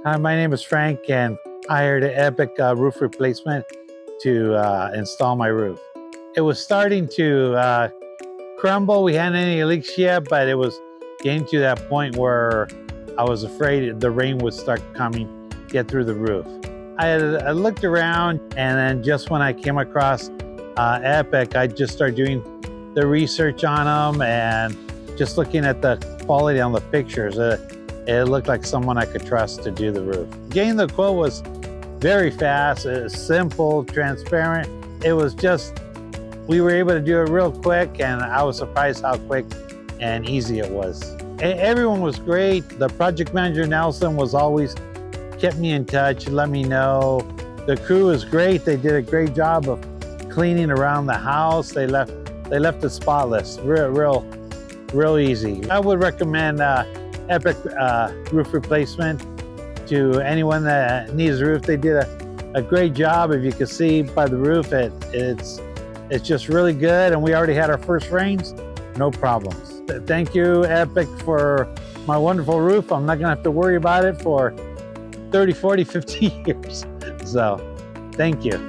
Hi, my name is Frank, and I hired an Epic roof replacement to install my roof. It was starting to crumble. We hadn't any leaks yet, but it was getting to that point where I was afraid the rain would start coming, get through the roof. I looked around, and then just when I came across Epic, I just started doing the research on them and just looking at the quality on the pictures. It looked like someone I could trust to do the roof. Getting the quote was very fast, simple, transparent. It was just, we were able to do it real quick, and I was surprised how quick and easy it was. Everyone was great. The project manager, Nelson, was always kept me in touch, let me know. The crew was great. They did a great job of cleaning around the house. They left it spotless, real easy. I would recommend Epic roof replacement to anyone that needs a roof. They did a great job. If you can see by the roof, it's just really good, and we already had our first rains, no problems. Thank you, Epic, for my wonderful roof. I'm not gonna have to worry about it for 30, 40, 50 years. So, thank you.